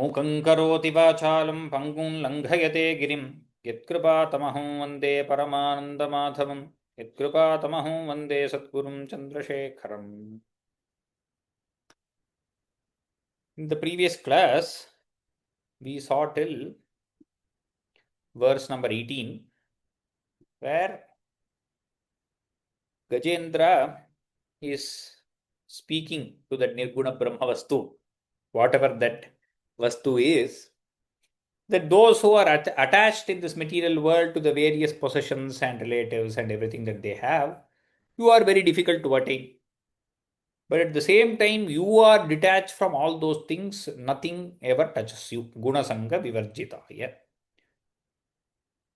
मूकं करोति वाचालं पङ्गुं लङ्घयते गिरिं यत्कृपातमहं वन्दे परमानन्दमाधवं यत्कृपातमहं वन्दे सद्गुरुं चन्द्रशेखरम्. In the previous class, we saw till verse number 18, where Gajendra is speaking to that Nirguna Brahma Vastu, whatever that Vastu is, that those who are attached in this material world to the various possessions and relatives and everything that they have, you are very difficult to attain. But at the same time, you are detached from all those things, nothing ever touches you. Guna Sangha Vivarjitaya.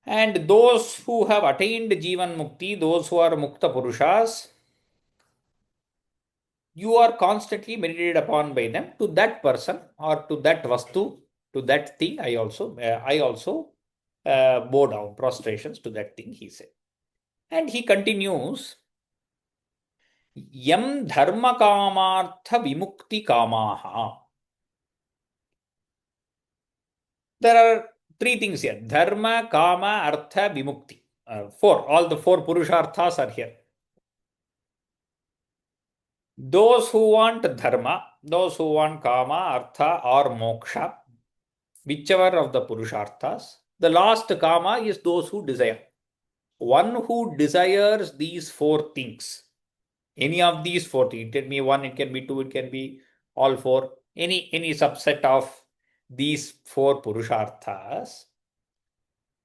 And those who have attained Jivan Mukti, those who are Mukta Purushas, you are constantly meditated upon by them. To that person or to that Vastu, to that thing, I also bow down, prostrations to that thing, he said. And he continues, Yam dharma kamartha vimukti kamaha. There are three things here: dharma, kama, artha, vimukti. Four. All the four purusharthas are here. Those who want dharma, those who want kama, artha, or moksha, whichever of the purusharthas, the last kama is those who desire. One who desires these four things, any of these four things, it can be one, it can be two, it can be all four, any subset of these four purusharthas,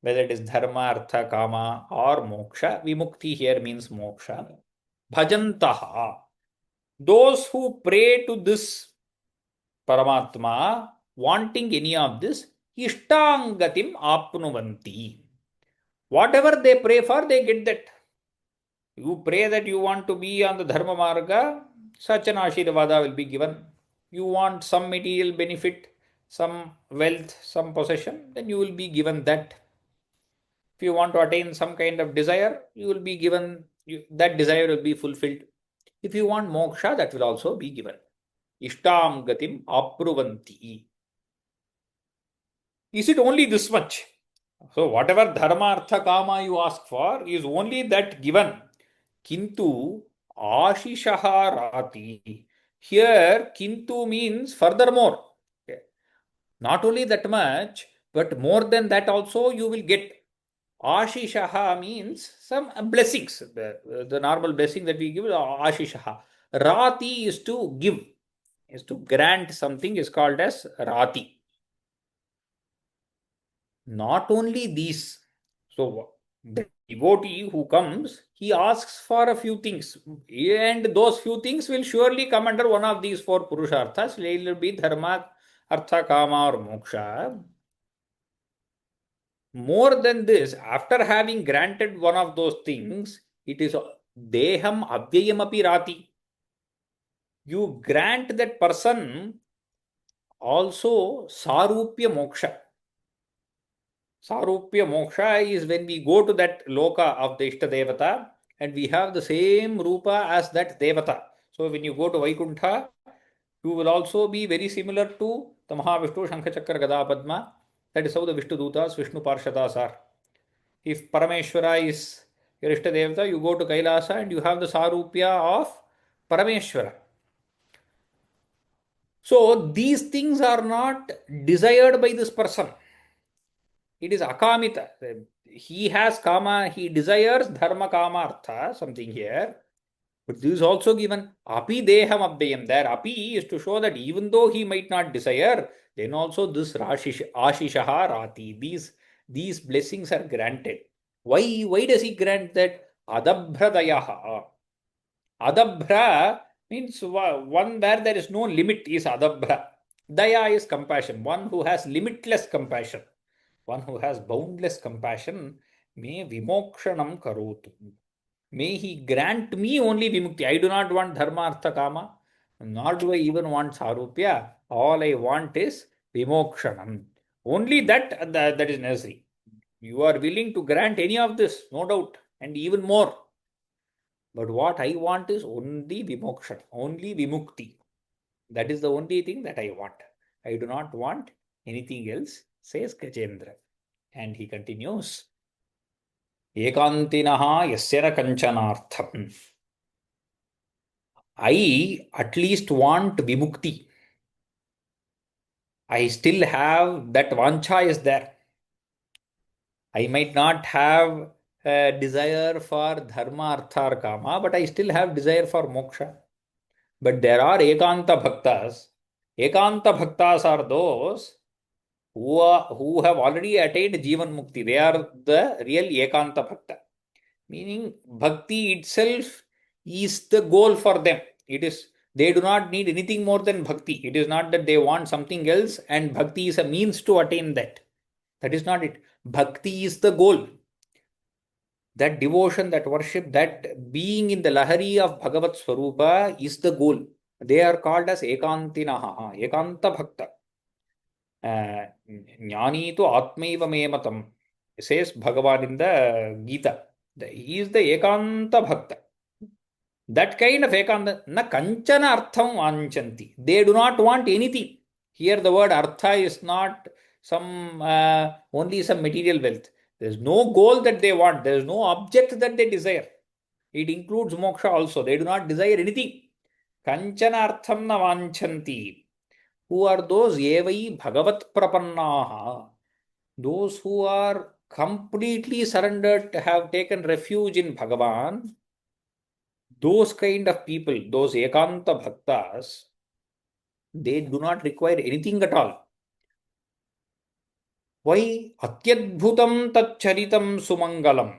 whether it is dharma, artha, kama, or moksha. Vimukti here means moksha. Bhajantaha, those who pray to this Paramatma, wanting any of this, ishtangatim apnuvanti. Whatever they pray for, they get that. You pray that you want to be on the dharma marga, such an ashirvada will be given. You want some material benefit, some wealth, some possession, then you will be given that. If you want to attain some kind of desire, you will be given, that desire will be fulfilled. If you want moksha, that will also be given. Ishtam gatim apruvanti. Is it only this much? So whatever dharma, artha, kama you ask for is only that given. Kintu ashishaha rati. Here, kintu means furthermore. Okay. Not only that much, but more than that also you will get. Ashishaha means some blessings. The normal blessing that we give is ashishaha. Rati is to give, is to grant something, is called as rati. Not only these. So the devotee who comes, he asks for a few things, and those few things will surely come under one of these four purusharthas. It will be dharma, artha, kama, or moksha. More than this, after having granted one of those things, it is deham avyayamapi rati. You grant that person also sarupya moksha. Sarupya moksha is when we go to that loka of the Ishta Devata and we have the same rupa as that Devata. So when you go to Vaikuntha, you will also be very similar to the Mahavishnu, Shankachakra, Gada, Padma. That is how the Vishnu Dutas, Vishnu Parshadas are. If Parameshwara is your Ishta Devata, you go to Kailasa and you have the Sarupya of Parameshwara. So these things are not desired by this person. It is akamita. He has kama, he desires dharma, kama, artha, something here. But this is also given. Api deham abdayam. There, api is to show that even though he might not desire, then also this ashishaha rati. These blessings are granted. Why does he grant that? Adabhradayaha. Adabhra means one where there is no limit is adabhra. Daya is compassion. One who has limitless compassion. One who has boundless compassion, may vimokshanam karotu. May he grant me only vimukti. I do not want dharma, artha, kama, nor do I even want sarupya. All I want is vimokshanam. Only that is necessary. You are willing to grant any of this, no doubt, and even more. But what I want is only vimokshan, only vimukti. That is the only thing that I want. I do not want anything else, says Gajendra. And he continues, Ekantinaha yasyara kanchanartham. I at least want vimukti. I still have that vancha is there. I might not have a desire for dharma, artha, or kama, but I still have desire for moksha. But there are ekanta bhaktas. Ekanta bhaktas are those who have already attained jivan mukti. They are the real ekanta bhakta. Meaning, bhakti itself is the goal for them. It is they do not need anything more than bhakti. It is not that they want something else, and bhakti is a means to attain that. That is not it. Bhakti is the goal. That devotion, that worship, that being in the lahari of Bhagavat Swarupa is the goal. They are called as ekantinaha, ekanta bhakta. Jnani to atmaiva me matam, says Bhagavan in the Gita. He is the ekanta bhakta. That kind of ekanta, na kanchana artham vanchanti. They do not want anything. Here the word artha is not some only some material wealth. There is no goal that they want. There is no object that they desire. It includes moksha also. They do not desire anything. Kanchana artham na vanchanti. Who are those? Evai bhagavat prapannaha. Those who are completely surrendered, have taken refuge in Bhagavan. Those kind of people, those ekanta bhaktas, they do not require anything at all. Why? Atyadbhutam tacharitam sumangalam.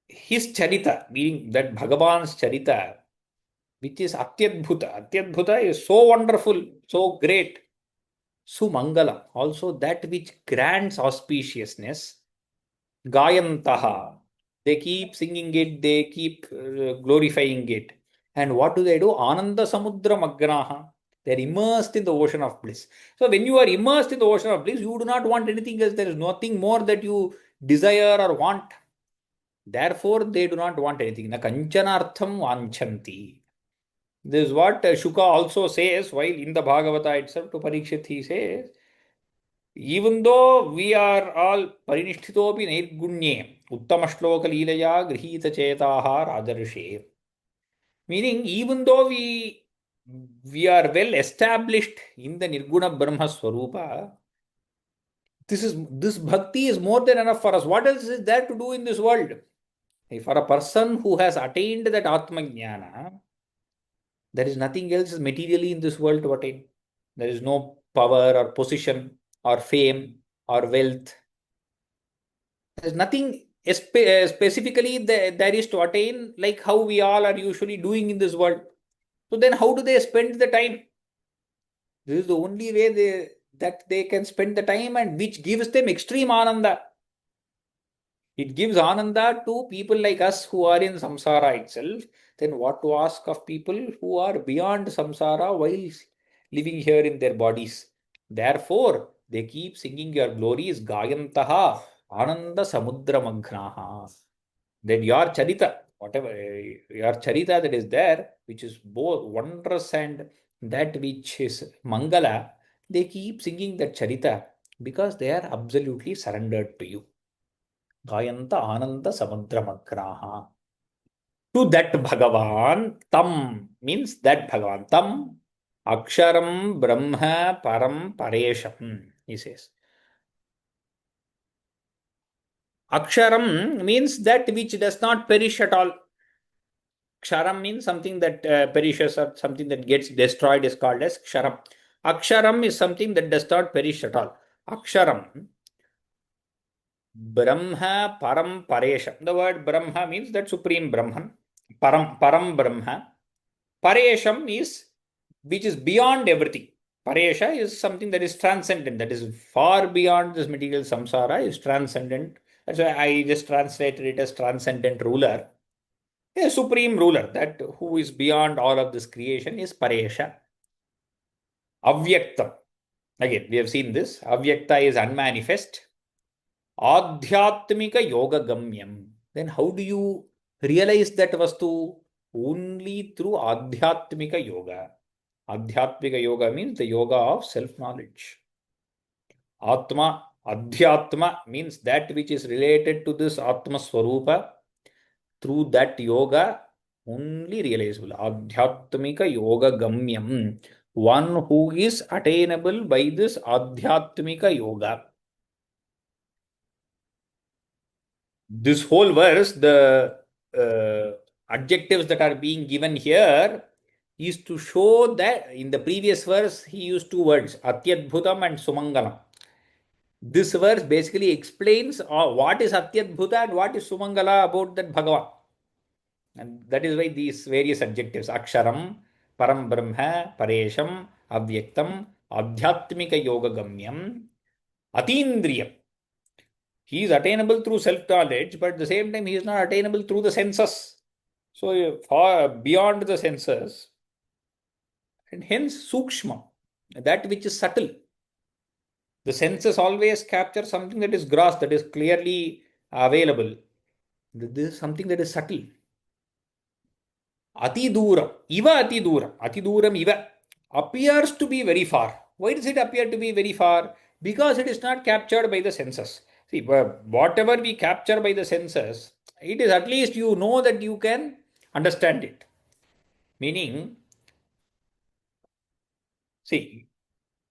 His charita, meaning that Bhagavan's charita, which is Atyadbhuta. Atyadbhuta is so wonderful, so great. Sumangalam, also that which grants auspiciousness. Gayantaha. They keep singing it, they keep glorifying it. And what do? Ananda Samudra Magraha. They are immersed in the ocean of bliss. So when you are immersed in the ocean of bliss, you do not want anything else. There is nothing more that you desire or want. Therefore, they do not want anything. Na kanchanartham vanchanti. This is what Shuka also says while in the Bhagavata itself to Parikshit. He says, even though we are all parinishthitopi nirgunye, uttama shloka leelaya grihita chetaha rajarshe. Meaning, even though we are well established in the Nirguna Brahma Swarupa, this bhakti is more than enough for us. What else is there to do in this world? For a person who has attained that Atma Jnana, there is nothing else materially in this world to attain. There is no power or position or fame or wealth. There is nothing specifically there is to attain like how we all are usually doing in this world. So then how do they spend the time? This is the only way that they can spend the time, and which gives them extreme ananda. It gives ananda to people like us who are in samsara itself. Then what to ask of people who are beyond samsara while living here in their bodies? Therefore, they keep singing your glories, Gayantaha, Ananda Samudra Maghnaha. Then your charita, whatever your charita that is there, which is both wondrous and that which is Mangala, they keep singing that charita because they are absolutely surrendered to you. Gayanta Ananda Samudramagraha. To that Bhagavan, Tam means that Bhagavan. Tam Aksharam Brahma Param Paresham, he says. Aksharam means that which does not perish at all. Ksharam means something that perishes or something that gets destroyed is called as Ksharam. Aksharam is something that does not perish at all. Aksharam, Brahma Param Paresham. The word Brahma means that supreme Brahman. Param Brahma. Paresham is which is beyond everything. Paresha is something that is transcendent, that is far beyond this material samsara, is transcendent. That's why I just translated it as transcendent ruler. A supreme ruler, that who is beyond all of this creation, is Paresha. Avyaktam. Again, we have seen this. Avyakta is unmanifest. Adhyatmika yoga gamyam. Then how do you realize that vastu? Only through Adhyatmika yoga. Adhyatmika yoga means the yoga of self-knowledge. Atma, Adhyatma means that which is related to this Atma Swarupa. Through that yoga, only realizable. Adhyatmika yoga gamyam. One who is attainable by this Adhyatmika yoga. This whole verse, the adjectives that are being given here is to show that in the previous verse he used two words, Atyadbhutam and Sumangalam. This verse basically explains what is Atyadbhuta and what is Sumangala about that Bhagavan. And that is why these various adjectives, Aksharam, Param Brahma, Paresham, Avyaktam, Adhyatmika Yoga Gamyam, Atindriyam. He is attainable through self-knowledge, but at the same time he is not attainable through the senses. So far beyond the senses, and hence Sukshma, that which is subtle. The senses always capture something that is gross, that is clearly available. This is something that is subtle. Ati Duram, Ati Duram Iva appears to be very far. Why does it appear to be very far? Because it is not captured by the senses. See, whatever we capture by the senses, it is at least you know that you can understand it. Meaning, see,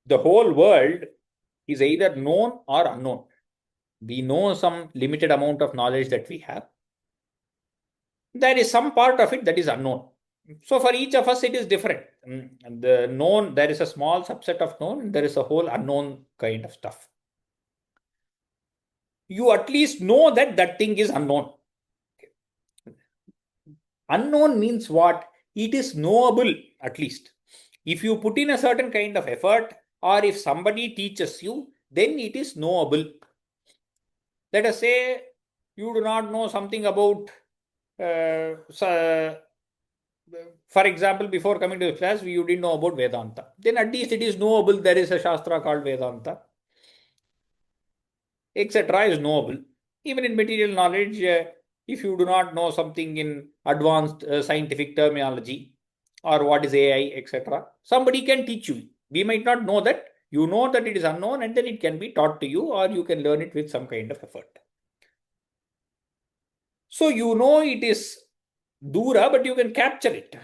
the whole world is either known or unknown. We know some limited amount of knowledge that we have. There is some part of it that is unknown. So for each of us, it is different. The known, there is a small subset of known, there is a whole unknown kind of stuff. You at least know that that thing is unknown. Unknown means what? It is knowable at least. If you put in a certain kind of effort, or if somebody teaches you, then it is knowable. Let us say you do not know something about, for example, before coming to class, you didn't know about Vedanta. Then at least it is knowable. There is a Shastra called Vedanta, etc. is knowable. Even in material knowledge, if you do not know something in advanced scientific terminology or what is AI, etc., somebody can teach you. We might not know that. You know that it is unknown, and then it can be taught to you, or you can learn it with some kind of effort. So you know it is Dura, but you can capture it.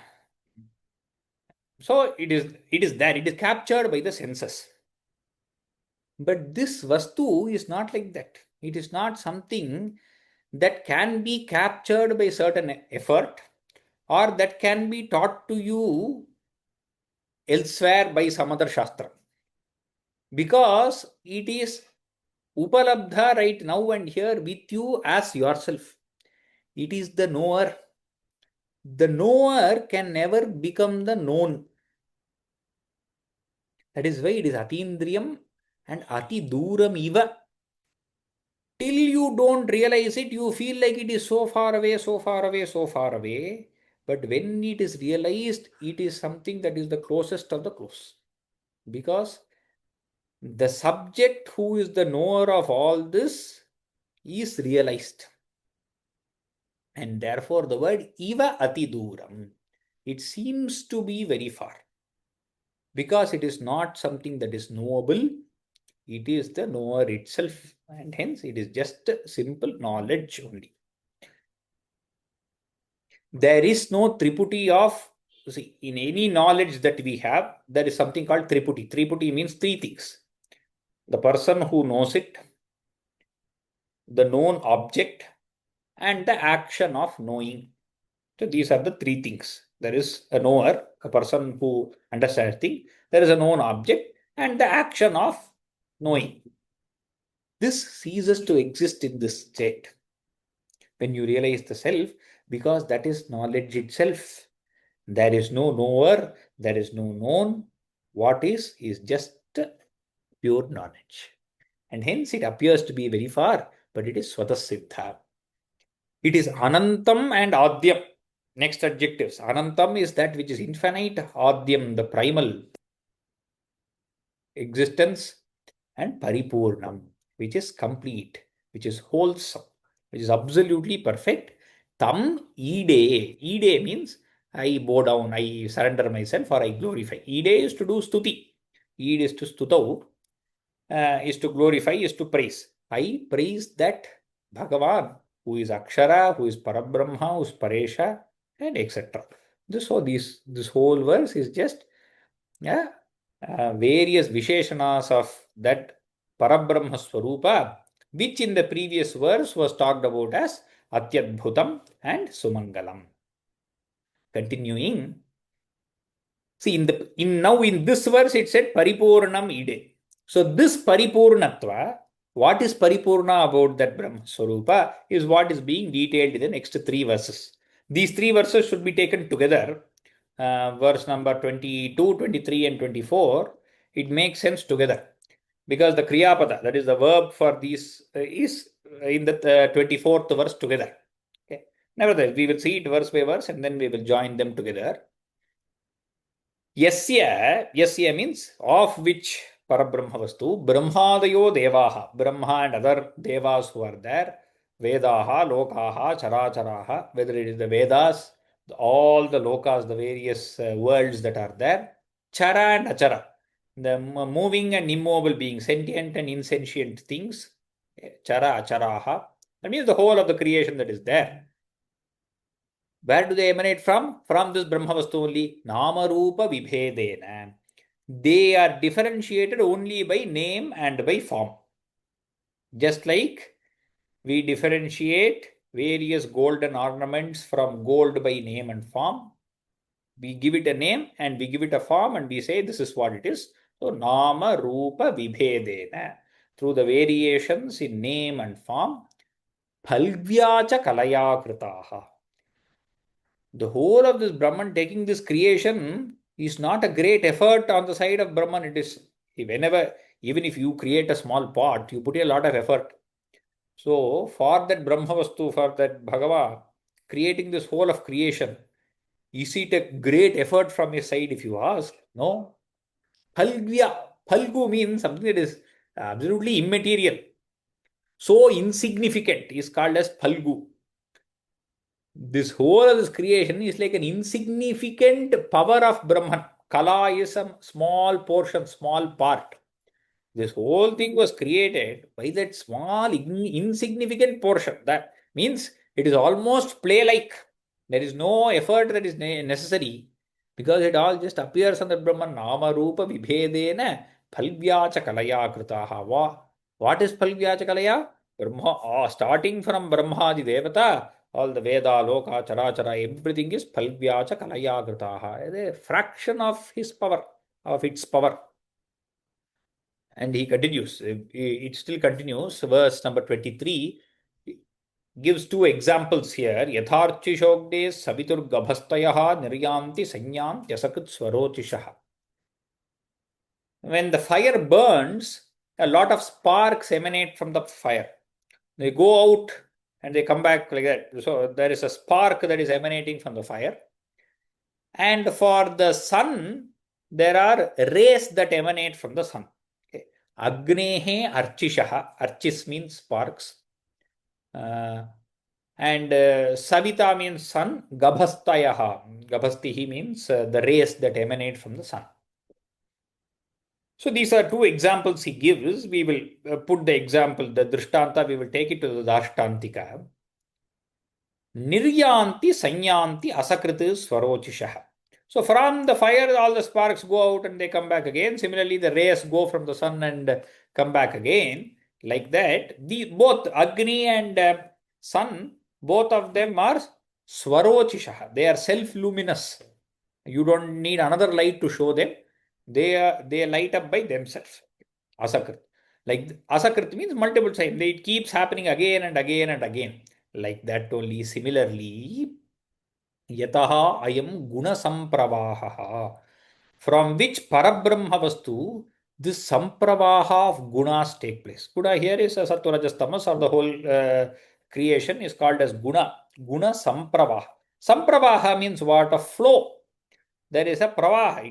So it is there. It is captured by the senses. But this Vastu is not like that. It is not something that can be captured by certain effort or that can be taught to you elsewhere by some other Shastra. Because it is Upalabdha right now and here with you as yourself. It is the knower. The knower can never become the known. That is why it is Atindriyam and Ati Duram Iva. Till you don't realize it, you feel like it is so far away, so far away, so far away. But when it is realized, it is something that is the closest of the close. Because the subject who is the knower of all this is realized. And therefore the word Iva Ati Duram, it seems to be very far. Because it is not something that is knowable, it is the knower itself, and hence it is just simple knowledge only. There is no triputi of, see, in any knowledge that we have, there is something called triputi. Triputi means three things. The person who knows it, the known object, and the action of knowing. So these are the three things. There is a knower, a person who understands things. There is a known object and the action of knowing. This ceases to exist in this state when you realize the self, because that is knowledge itself. There is no knower, there is no known. What is just pure knowledge. And hence it appears to be very far, but it is Svatasiddha. It is Anantam and Adyam. Next adjectives. Anantam is that which is infinite, Adyam, the primal existence, and Paripurnam, which is complete, which is wholesome, which is absolutely perfect. Tam Ide. Ide means I bow down, I surrender myself, or I glorify. Ide is to do stuti. Id is to stutau, is to glorify, is to praise. I praise that Bhagavan, who is Akshara, who is Parabrahma, who is Paresha, and etc. This whole verse is just various Visheshanas of that Parabrahma Swarupa, which in the previous verse was talked about as Atyadbhutam and Sumangalam. Continuing, see in this verse it said Paripurnam Ide. So this Paripurnatva, what is Paripurna about that Brahma Swarupa is what is being detailed in the next three verses. These three verses should be taken together. Verse number 22, 23 and 24, it makes sense together. Because the Kriyapada, that is the verb for these, is in the 24th verse together. Okay. Nevertheless, we will see it verse by verse and then we will join them together. Yasya means of which Parabrahma Vastu, Brahmadayo Devaha, Brahma and other Devas who are there, Vedaha, Lokaha, Characharaha, whether it is the Vedas, all the lokas, the various worlds that are there, Chara and Achara, the moving and immobile beings, sentient and insentient things, Chara, Acharaha, that means the whole of the creation that is there. Where do they emanate from? From this Brahmavastu only. Namarupa Vibhedena. They are differentiated only by name and by form. Just like we differentiate various golden ornaments from gold by name and form. We give it a name and we give it a form and we say this is what it is. So Nama Rupa Vibhedena. Through the variations in name and form. Phalvyacha Kalaya Kritaha. The whole of this Brahman taking this creation is not a great effort on the side of Brahman. It is whenever, even if you create a small pot, you put a lot of effort. So for that Brahmavastu, for that Bhagava, creating this whole of creation, is it a great effort from his side if you ask? No. Phalgya, Phalgu means something that is absolutely immaterial. So insignificant is called as Phalgu. This whole of this creation is like an insignificant power of Brahman. Kala is a small portion, small part. This whole thing was created by that small, insignificant portion. That means it is almost play-like. There is no effort that is necessary because it all just appears on the Brahman. Nama Rupa Vibhedena Phalvyacha Kalaya Kritaha. What is Phalvyacha Kalaya? Brahma, starting from Brahmadi Devata, all the Veda, Loka, Charachara, everything is Phalvyacha Kalaya Kritaha. A fraction of his power, of its power. And he continues, it still continues. Verse number 23 gives two examples here. Yatharchishogde savitur gabhastayaha niryanti sanyam yasakut swarotishaha. When the fire burns, a lot of sparks emanate from the fire. They go out and they come back like that. So there is a spark that is emanating from the fire. And for the sun, there are rays that emanate from the sun. Okay. Agnehe archishaha. Archis means sparks. And Savita means sun. Gabhastayaha. Gabhastihi means the rays that emanate from the sun. So these are two examples he gives. We will put the example, the Drishtanta, we will take it to the Dashtantika. Niryanti sanyanti asakriti swarochishaha. So from the fire, all the sparks go out and they come back again. Similarly, the rays go from the sun and come back again. Like that, both Agni and sun, both of them are swarochishaha. They are self-luminous. You don't need another light to show them. They light up by themselves. Asakrit. Like Asakrit means multiple times. It keeps happening again and again and again. Like that only. Similarly, Yataha ayam guna sampravaha. From which Parabrahma Vastu, this sampravaha of gunas take place. Guna here is a Sattva Rajas Tamas, or the whole creation is called as guna. Guna sampravaha. Sampravaha means what? A flow. There is a pravaha.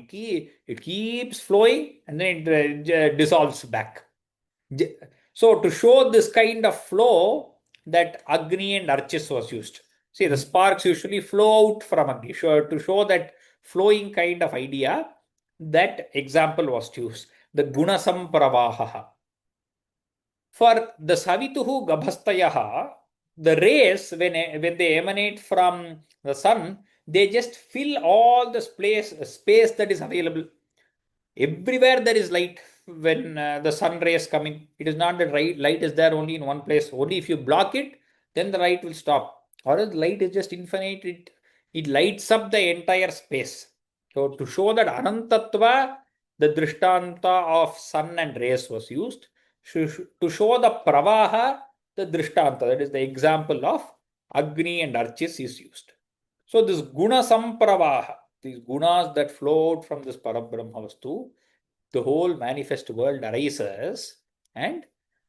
It keeps flowing and then it dissolves back. So to show this kind of flow, that Agni and Archis was used. See, the sparks usually flow out from Agni. To show that flowing kind of idea, that example was used. The guna sampravaha. For the savituhu gabhastayaha, the rays, when they emanate from the sun, they just fill all the space that is available. Everywhere there is light when the sun rays come in. It is not that light is there only in one place. Only if you block it, then the light will stop. Or else light is just infinite. It lights up the entire space. So to show that Anantatva, the Drishtanta of sun and rays was used. To show the Pravaha, the Drishtanta, that is the example of Agni and Archis is used. So this Guna Sampravaha, these gunas that flowed from this Parabrahma Vastu, the whole manifest world arises. And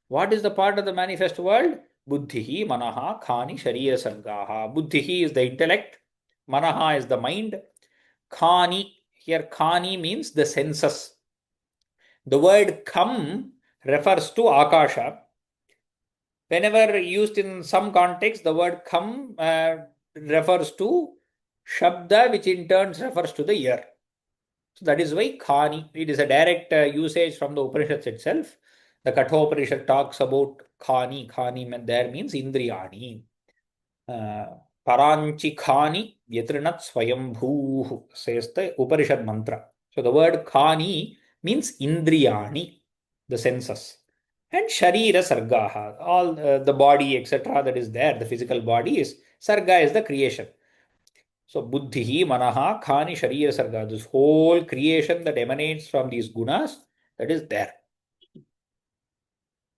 what is the part of the manifest world? Buddhihi, Manaha, Khani, Sharira Sargaha. Buddhihi is the intellect, Manaha is the mind, Khani, here Khani means the senses. The word Kham refers to Akasha. Whenever used in some context, the word Kham refers to Shabda, which in turn refers to the ear. So that is why Khani, it is a direct usage from the Upanishads itself. The Kathopanishad talks about Khani. Khani there means Indriyani. Paranchi Khani Yatrinat Swayambhu says the Upanishad mantra. So the word Khani means Indriyani, the senses. And Sharira Sargaha, all the body, etc., that is there, the physical body is Sarga is the creation. So Buddhihi, Manaha, Khani, Sharira, Sarga, this whole creation that emanates from these gunas, that is there.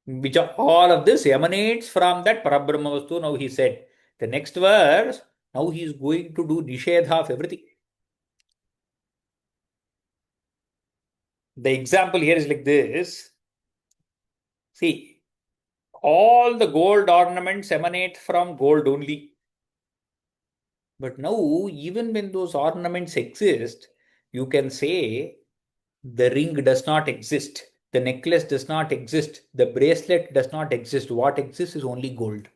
Which all of this emanates from that Parabrahma Vastu. Now he said, the next verse, now he is going to do Nishedha of everything. The example here is like this. See, all the gold ornaments emanate from gold only. But now, even when those ornaments exist, you can say the ring does not exist, the necklace does not exist, the bracelet does not exist. What exists is only gold.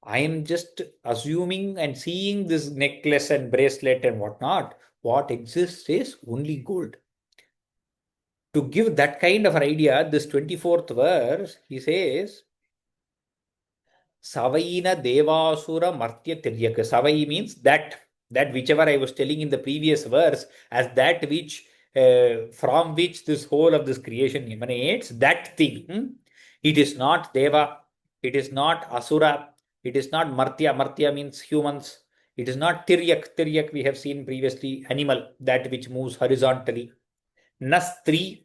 I am just assuming and seeing this necklace and bracelet and whatnot. What exists is only gold. To give that kind of an idea, this 24th verse, he says, Savaina Devasura Martya Tiryak. Savai means that whichever I was telling in the previous verse, as that which from which this whole of this creation emanates, that thing, it is not Deva, it is not Asura, it is not Martya. Martya means humans. It is not Tiryak. Tiryak we have seen previously, animal, that which moves horizontally. Nastri,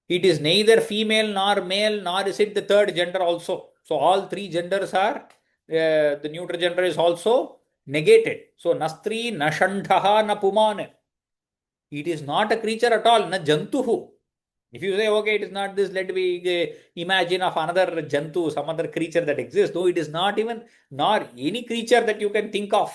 it is neither female nor male, nor is it the third gender also. So all three genders are, the neuter gender is also negated. So nastri, na shandhaha, na pumane. It is not a creature at all, na jantuhu. If you say, okay, it is not this, let me imagine of another jantu, some other creature that exists. No, it is not even, nor any creature that you can think of.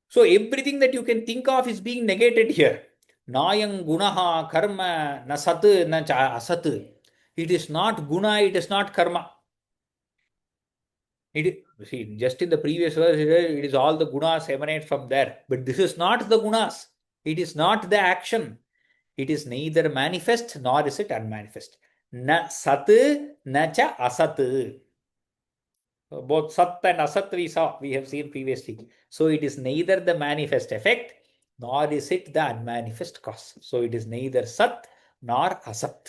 So everything that you can think of is being negated here. Nayang gunaha karma na sat na cha asat. It is not guna, it is not karma. See, just in the previous verse, it is all the gunas emanate from there. But this is not the gunas. It is not the action. It is neither manifest nor is it unmanifest. Na sat na cha asat. Both sat and asat we have seen previously. So it is neither the manifest effect nor is it the unmanifest cause. So it is neither sat nor asat.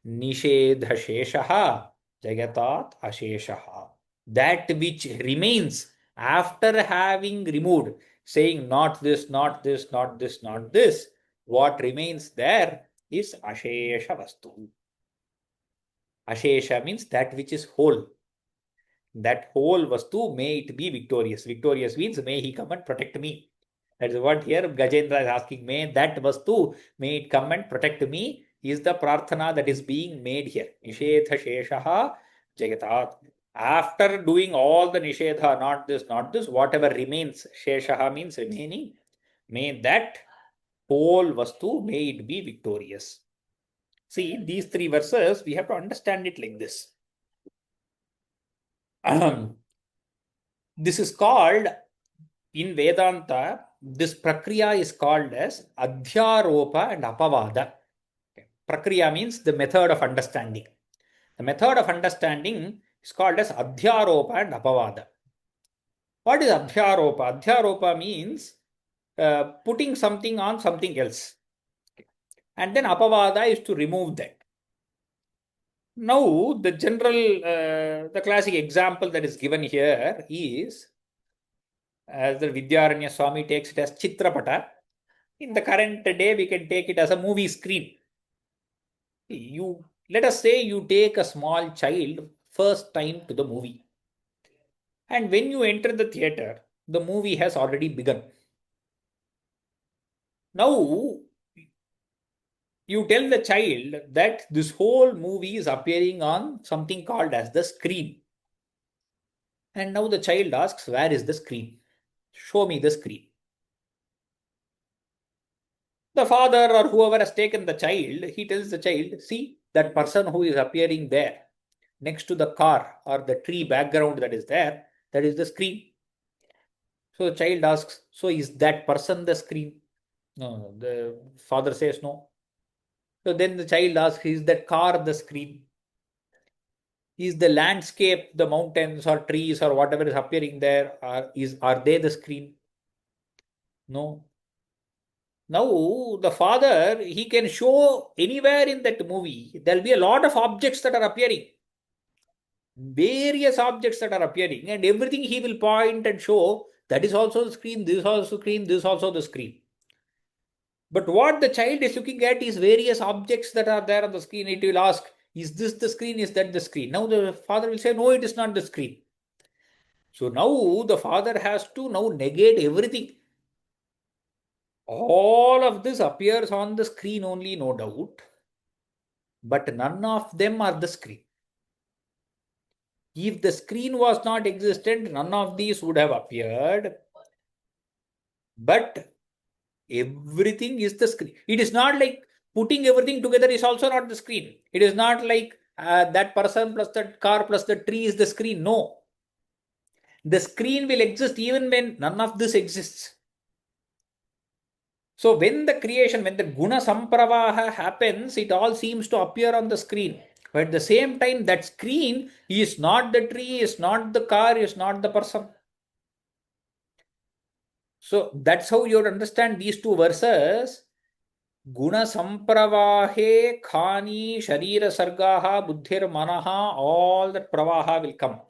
Nishedha sheshaha jagatat asheshaha. That which remains after having removed, saying not this, not this, not this, not this, what remains there is ashesha vastu. Ashesha means that which is whole. That whole vastu, may it be victorious. Victorious means may he come and protect me. That is what here Gajendra is asking. May that vastu, may it come and protect me, is the prarthana that is being made here. Nishedha sheshaha jagatat. After doing all the nishedha, not this, not this, whatever remains, sheshaha means remaining, may that whole vastu, may it be victorious. See, these three verses, we have to understand it like this. This is called, in Vedanta, this prakriya is called as adhyaropa and apavada. Prakriya means the method of understanding. The method of understanding is called as adhyaropa and apavada. What is adhyaropa? Adhyaropa means putting something on something else. And then apavada is to remove that. Now, the classic example that is given here is, as the Vidyaranya Swami takes it as Chitrapata. In the current day, we can take it as a movie screen. Let us say you take a small child first time to the movie. And when you enter the theater, the movie has already begun. Now, you tell the child that this whole movie is appearing on something called as the screen. And now the child asks, where is the screen? Show me the screen. The father or whoever has taken the child, he tells the child, see that person who is appearing there next to the car or the tree background that is there, that is the screen. So the child asks, so is that person the screen? No, the father says no. So then the child asks, is that car the screen? Is the landscape, the mountains or trees or whatever is appearing there, are they the screen? No. Now, the father, he can show anywhere in that movie, there'll be a lot of objects that are appearing. Various objects that are appearing, and everything he will point and show, that is also the screen, this is also screen, this is also the screen. But what the child is looking at is various objects that are there on the screen. It will ask, is this the screen? Is that the screen? Now the father will say, no, it is not the screen. So now the father has to now negate everything. All of this appears on the screen only, no doubt. But none of them are the screen. If the screen was not existent, none of these would have appeared. But everything is the screen. It is not like putting everything together is also not the screen. It is not like that person plus that car plus the tree is the screen. No. The screen will exist even when none of this exists. So when the creation, when the guna sampravaha happens, it all seems to appear on the screen. But at the same time, that screen is not the tree, is not the car, is not the person. So that's how you have to understand these two verses. Guna sampravahe khani sharira sargaha buddhir manaha, all that pravaha will come.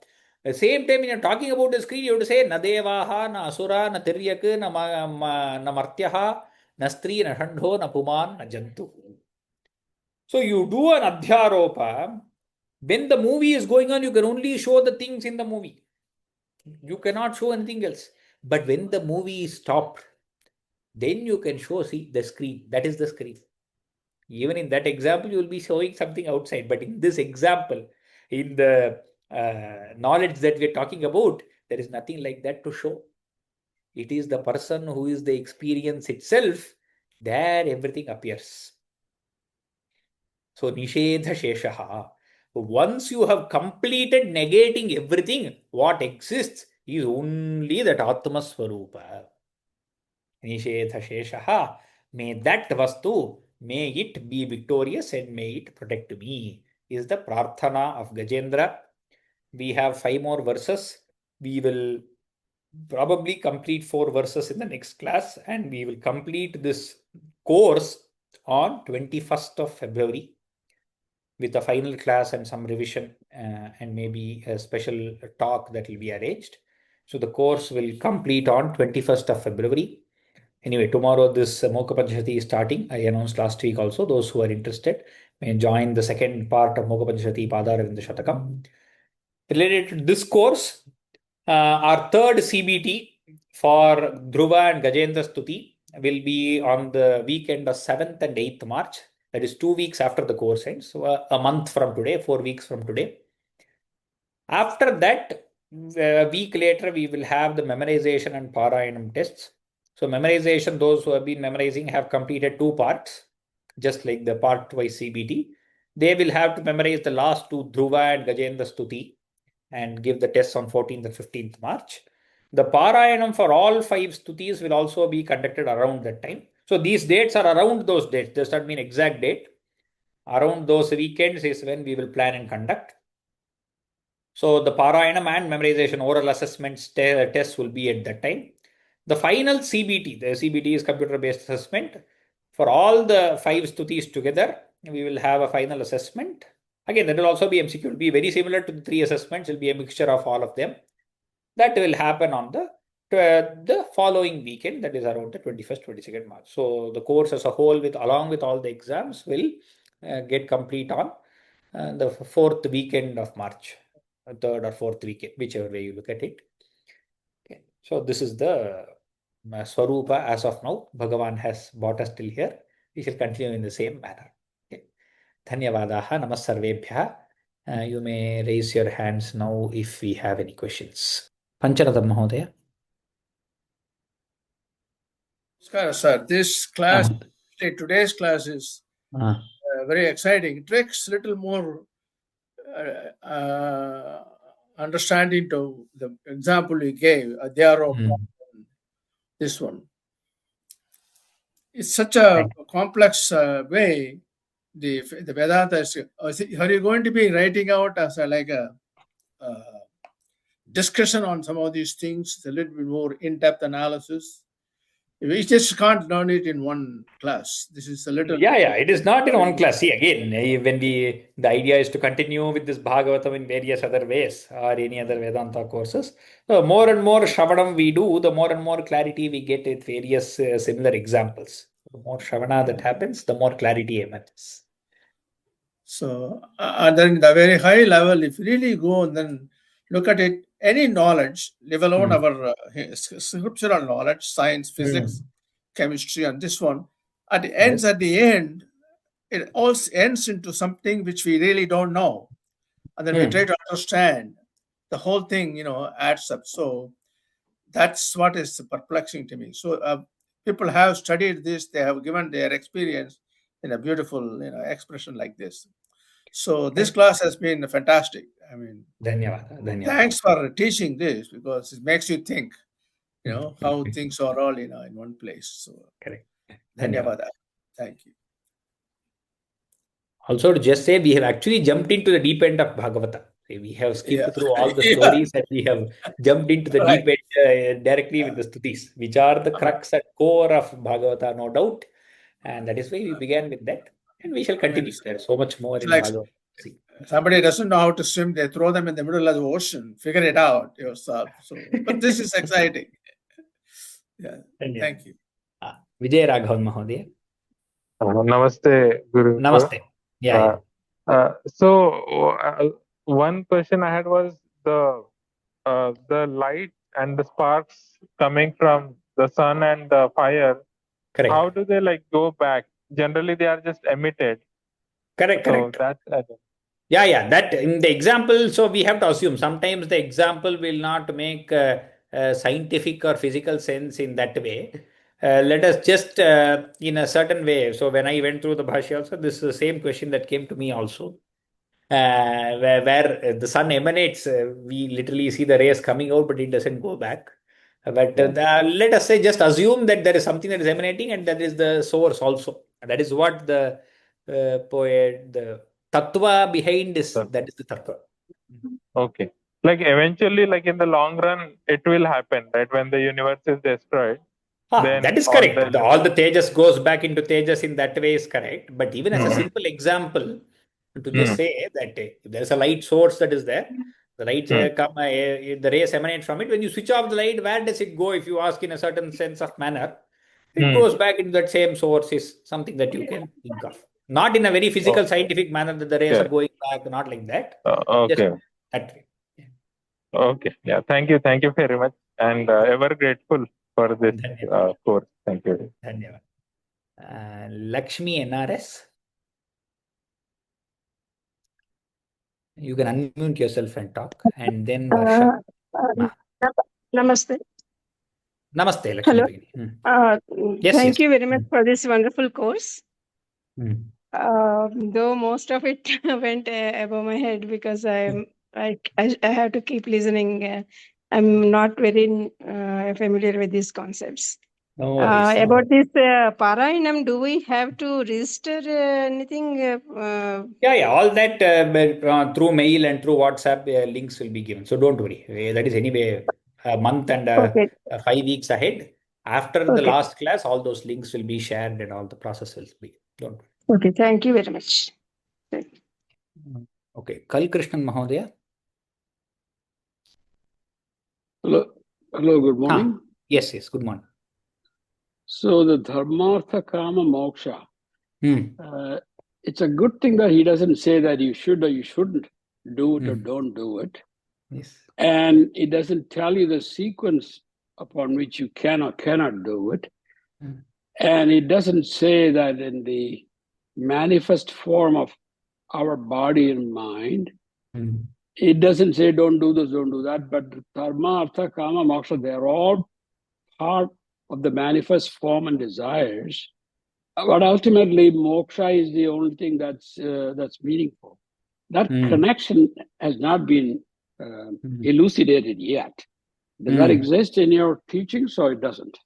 At the same time, when you're talking about the screen, you have to say na devaha, na asura, na tiryak, na martyaha, na stri, na shandho, na puman, na jantu. So you do an adhyaropa. When the movie is going on, you can only show the things in the movie. You cannot show anything else. But when the movie is stopped, then you can show, see, the screen. That is the screen. Even in that example, you will be showing something outside. But in this example, in the knowledge that we are talking about, there is nothing like that to show. It is the person who is the experience itself. There everything appears. So, nishedha sheshaha. Once you have completed negating everything, what exists is only that Atma Swarupa. Nishedha sheshaha. May that vastu, may it be victorious and may it protect me, is the prarthana of Gajendra. We have 5 more verses. We will probably complete 4 verses in the next class, and we will complete this course on 21st of February with a final class and some revision and maybe a special talk that will be arranged. So the course will complete on 21st of February. Anyway, tomorrow this Mokha Panchashati is starting. I announced last week also. Those who are interested may join the second part of Mokha Panchashati Padaravinda Shatakam. Related to this course, our third CBT for Dhruva and Gajendra Stuti will be on the weekend of 7th and 8th March. That is 2 weeks after the course ends. So a month from today, 4 weeks from today. After that, a week later, we will have the memorization and Parayanam tests. So memorization, those who have been memorizing have completed 2 parts, just like the part-wise CBT. They will have to memorize the last 2 Dhruva and Gajendra Stuti. and give the tests on 14th and 15th March. The Parayanam for all 5 Stutis will also be conducted around that time. So these dates are around those dates. Does not mean exact date. Around those weekends is when we will plan and conduct. So the Parayanam and memorization oral assessments tests will be at that time. The final CBT, the CBT is computer-based assessment. For all the 5 Stutis together, we will have a final assessment. Again, that will also be MCQ. It will be very similar to the 3 assessments. It will be a mixture of all of them. That will happen on the following weekend, that is around the 21st, 22nd March. So the course as a whole, along with all the exams, will get complete on the 4th weekend of March, 3rd or 4th weekend, whichever way you look at it. Okay. So this is the Swarupa as of now. Bhagavan has brought us till here. We shall continue in the same manner. Okay. Dhanyavadaha namassarvebhya. You may raise your hands now if we have any questions. Pancharatham Mahodaya. Sir, this class, today's class is very exciting. It takes a little more understanding to the example you gave, this one. It's such a complex way. The Vedanta is. Are you going to be writing out as a discussion on some of these things, a little bit more in-depth analysis? We just can't learn it in one class. This is a little... Yeah. It is not in one class. See, again, when the idea is to continue with this Bhagavatam in various other ways or any other Vedanta courses, the more and more Shravanam we do, the more and more clarity we get with various similar examples. The more Shravana that happens, the more clarity emerges. So, and then the very high level, if you really go and then look at it, any knowledge, leave alone our scriptural knowledge, science, physics, chemistry, and this one, at the end, it all ends into something which we really don't know. And then we try to understand the whole thing, adds up. So that's what is perplexing to me. So people have studied this, they have given their experience in a beautiful expression like this. So this class has been fantastic. I mean, Dhanyavada. Thanks for teaching this, because it makes you think, how things are all in one place. So correct. Dhanyavada. Thank you. Also, to just say, we have actually jumped into the deep end of Bhagavata. We have skipped through all the stories and we have jumped into the deep end directly with the Stutis, which are the crux and core of Bhagavata, no doubt. And that is why we began with that. And we shall continue. There's so much more in Bhagavata. Somebody doesn't know how to swim, they throw them in the middle of the ocean. Figure it out yourself. So, but this is exciting. Thank you. Vijay Raghavan Mahodaya. Namaste, Guru. Namaste. So one question I had was the light and the sparks coming from the sun and the fire. Correct. How do they go back? Generally, they are just emitted. Correct. So that's Yeah. That in the example, so we have to assume sometimes the example will not make scientific or physical sense in that way. Let us just in a certain way. So when I went through the Bhashya also, this is the same question that came to me also. Where the sun emanates, we literally see the rays coming out, but it doesn't go back. But let us say, just assume that there is something that is emanating and that is the source also. And that is what the poet, the tattva behind this, that is the tattva. Okay. Eventually, in the long run, it will happen, right? When the universe is destroyed. That is correct. All the Tejas goes back into Tejas in that way is correct. But even as a simple example, to just say that if there is a light source that is there, the light the rays emanate from it. When you switch off the light, where does it go? If you ask in a certain sense of manner, it goes back into that same source is something that you can think of. Not in a very physical, scientific manner that the rays are going back, not like that. Okay. Just that way. Okay. Yeah. Thank you. Thank you very much. And ever grateful for this course. Thank you. Dhanyavad. Lakshmi NRS. You can unmute yourself and talk. And then Varsha. Namaste. Namaste, Lakshmi. Hello. Thank you very much for this wonderful course. Though most of it went above my head because I'm I have to keep listening. I'm not very familiar with these concepts. No worries. About this Parayanam, do we have to register anything? Yeah. All that through mail and through WhatsApp links will be given. So don't worry. That is anyway a month and Okay. 5 weeks ahead. After the Okay. last class, all those links will be shared and all the process will be. Don't worry. Okay. Thank you very much. Okay. Kal Krishnan Mahodaya. Hello, good morning. Yes, good morning. So the dharmartha kama moksha, it's a good thing that he doesn't say that you should or you shouldn't do it or don't do it. Yes. And it doesn't tell you the sequence upon which you can or cannot do it. And it doesn't say that in the manifest form of our body and mind, it doesn't say don't do this, don't do that, but dharma, artha, kama, moksha, they're all part of the manifest form and desires. But ultimately, moksha is the only thing that's meaningful. That connection has not been elucidated yet. Does that exist in your teachings, or it doesn't?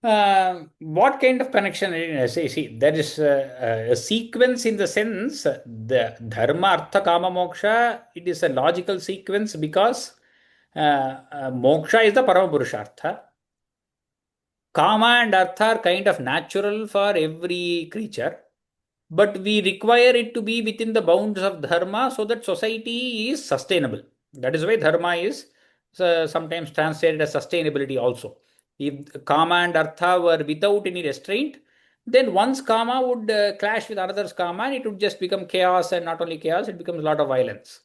What kind of connection? See, there is a sequence in the sense the dharma, artha, kama, moksha. It is a logical sequence because moksha is the paramapurushartha. Kama and artha are kind of natural for every creature, but we require it to be within the bounds of dharma so that society is sustainable. That is why dharma is sometimes translated as sustainability also. If kama and artha were without any restraint, then one's kama would clash with another's kama and it would just become chaos, and not only chaos, it becomes a lot of violence.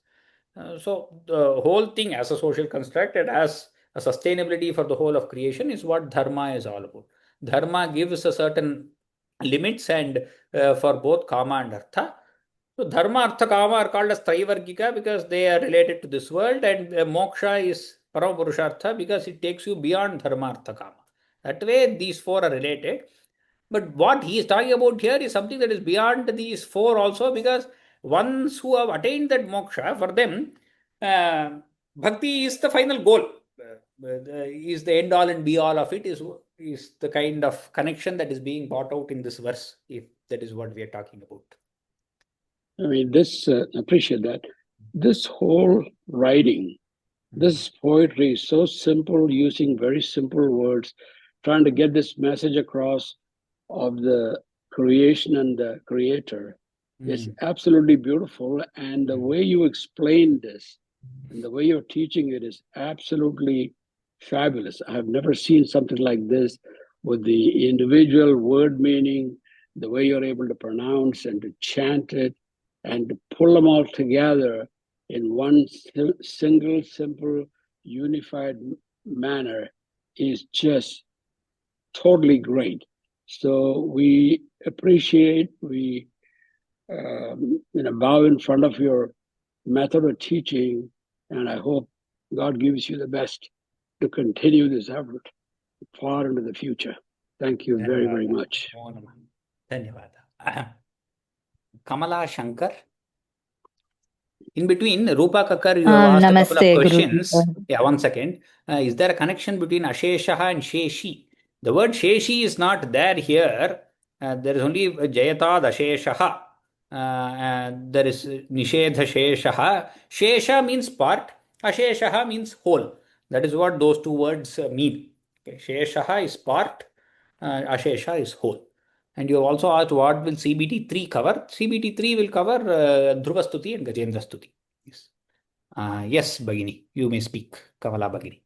So the whole thing as a social construct and as a sustainability for the whole of creation is what dharma is all about. Dharma gives a certain limits and for both kama and artha. So dharma, artha, kama are called as Traivargika because they are related to this world, and moksha is paramapurushartha because it takes you beyond dharma, artha, kama. That way these four are related. But what he is talking about here is something that is beyond these four also, because ones who have attained that moksha, for them, bhakti is the final goal. Is the end all and be all of it, is the kind of connection that is being brought out in this verse, if that is what we are talking about. I mean, appreciate that. This whole writing, this poetry is so simple, using very simple words, trying to get this message across of the creation and the creator is absolutely beautiful. And the way you explain this and the way you're teaching it is absolutely fabulous. I have never seen something like this with the individual word meaning, the way you're able to pronounce and to chant it and to pull them all together in one single, simple, unified manner is just totally great. So we appreciate, we bow in front of your method of teaching, and I hope God gives you the best to continue this effort far into the future. Thank you very, very much. Dhanyavada. Kamala Shankar. In between, Rupa Kakar, you have asked a couple of questions. Guruji. Yeah, 1 second. Is there a connection between Asheshaha and Sheshi? The word Sheshi is not there here. There is only Jayatad Asheshaha. There is Nishedha Sheshaha. Shesha means part. Asheshaha means whole. That is what those two words mean. Okay. Sheshaha is part. Ashesha is whole. And you have also asked what will CBT 3 cover. CBT 3 will cover Dhruva Stuti and Gajendra Stuti. Yes. Yes, Bhagini, you may speak. Kamala Bhagini.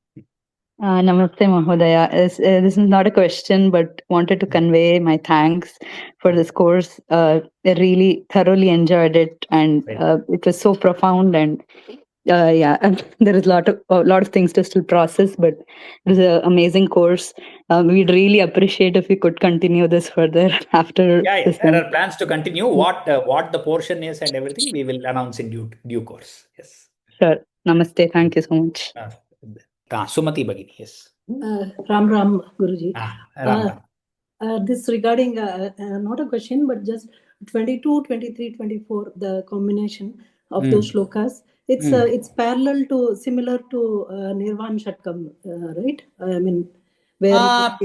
Namaste Mahodaya. This is not a question, but wanted to convey my thanks for this course. I really thoroughly enjoyed it, and it was so profound. And there is a lot of things to still process, but it was an amazing course. We'd really appreciate if we could continue this further after this. There are plans to continue. What the portion is and everything, we will announce in due course. Yes. Sure. Namaste. Thank you so much. Sumati Bhagini, yes. Ram Guruji. Ram. This regarding not a question, but just 22, 23, 24, the combination of those shlokas. It's parallel to, similar to Nirvana Shatkam, right? I mean, where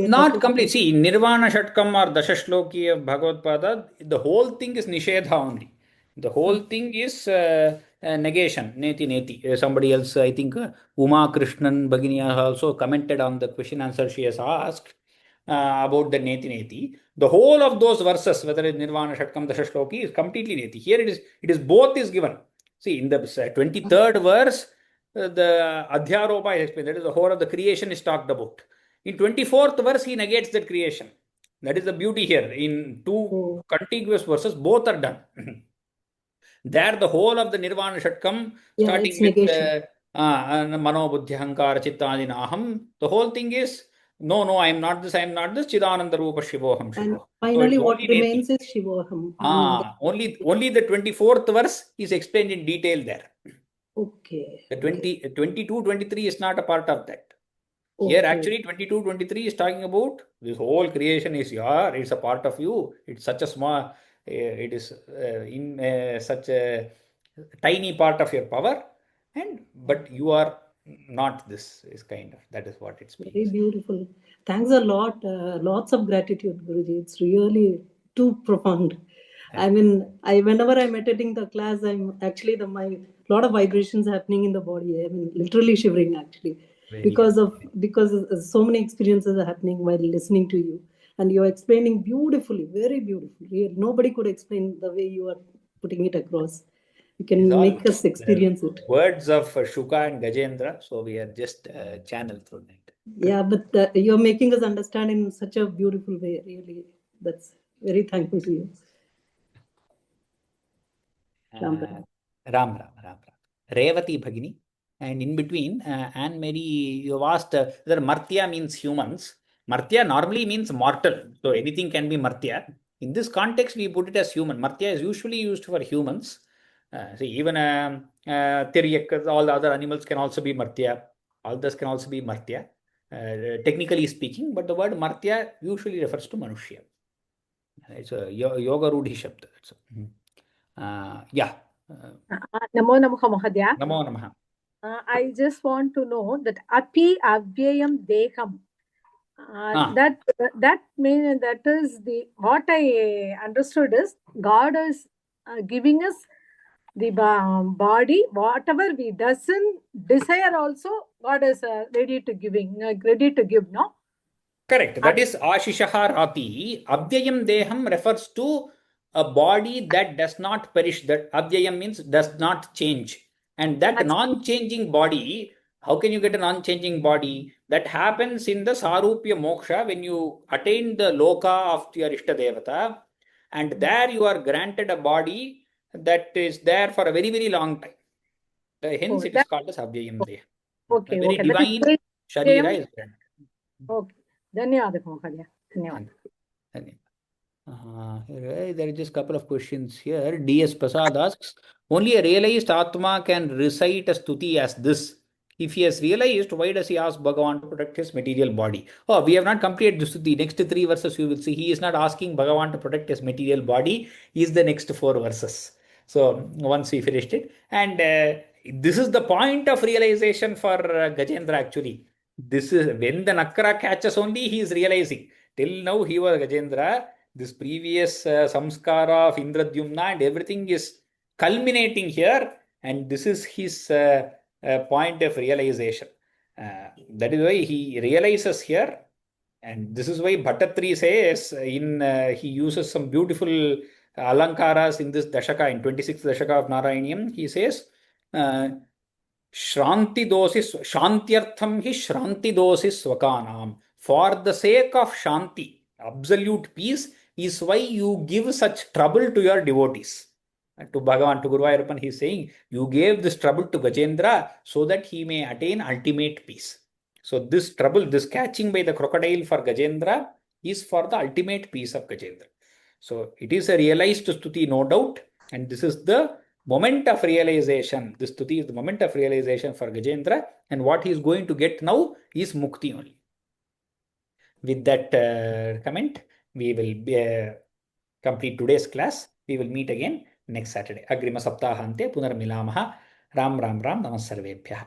not complete. See, in Nirvana Shatkam or Dashashloki of Bhagavad Pada, the whole thing is Nishedha only. The whole thing is negation, neti neti. Somebody else, I think Uma Krishnan Bhagini has also commented on the question answer she has asked about the neti neti. The whole of those verses, whether it's Nirvana Shatkam, Dashashloki, is completely neti. Here it is both is given. See, in the 23rd verse, the Adhyaropa is explained. That is the whole of the creation is talked about. In 24th verse, he negates that creation. That is the beauty here. In two contiguous verses, both are done. There, the whole of the Nirvana Shatkam, starting with Mano Buddhi Hankara Chittadina Aham, the whole thing is no, I am not this, Chidananda Rupa Shivoham Shivoham. And finally, what remains is Shivoham. Only the 24th verse is explained in detail there. Okay. The 22, 23 is not a part of that. Here actually 22, 23 is talking about this whole creation is it's a part of you. It's such a small, it is in such a tiny part of your power, but you are not this is kind of, that is what it speaks. Very beautiful. Thanks a lot. Lots of gratitude, Guruji. It's really too profound. I mean, whenever I'm attending the class, I'm actually my lot of vibrations happening in the body. I mean, literally shivering actually, because so many experiences are happening while listening to you, and you're explaining beautifully, very beautifully. Nobody could explain the way you are putting it across. You can make us experience it. Words of Shuka and Gajendra, so we are just channeled through that. Yeah, but you're making us understand in such a beautiful way. Really, that's very thankful to you. Ram. Revati Bhagini. And in between, Anne Mary, you asked whether Martya means humans. Martya normally means mortal. So anything can be Martya. In this context, we put it as human. Martya is usually used for humans. See, even Tiryak, all the other animals can also be Martya. All this can also be Martya, technically speaking. But the word Martya usually refers to Manushya. It's a Yoga Rudhi Shabda. Yeah. Namo Namaha Mahadya. Namo Namaha. I just want to know that Api Avyayam Deham. That means that is what I understood is God is giving us the body, whatever we doesn't desire also, God is ready to give, no? Correct. That is Ashishaha Rati. Abhyayam Deham refers to a body that does not perish. That Abhyayam means does not change. And that non-changing body, how can you get a non-changing body? That happens in the Sarupya Moksha when you attain the Loka of your Ishtadevata. And there you are granted a body that is there for a very, very long time. Hence it is called as Abhyayam Deha. Okay. Very divine Sharira is granted. Okay. Dhanyavad Mahadya. Dhanyavad. There are just a couple of questions here. D.S. Prasad asks, only a realized Atma can recite a stuti as this. If he has realized, why does he ask Bhagavan to protect his material body? Oh, we have not completed the stuti. Next 3 verses you will see. He is not asking Bhagavan to protect his material body. He is the next 4 verses. So once we finished it. And this is the point of realization for Gajendra actually. This is when the Nakra catches only he is realizing. Till now he was Gajendra. This previous samskara of Indradyumna and everything is culminating here, and this is his point of realization. That is why he realizes here, and this is why Bhattatri says he uses some beautiful alankaras in this dashaka, in 26th dashaka of Narayaniam. He says, Shranti dosis, Shantyartham hi Shranti dosis swakanam. For the sake of Shanti, absolute peace, is why you give such trouble to your devotees. To Bhagavan, to Guru Ayappan, he is saying, you gave this trouble to Gajendra so that he may attain ultimate peace. So this trouble, this catching by the crocodile for Gajendra is for the ultimate peace of Gajendra. So it is a realized stuti, no doubt, and this is the moment of realization. This stuti is the moment of realization for Gajendra, and what he is going to get now is mukti only. With that comment, we will complete today's class. We will meet again next Saturday. Agrima Saptahante Punarmilamaha. Ram Ram Ram नमः सर्वेभ्यः.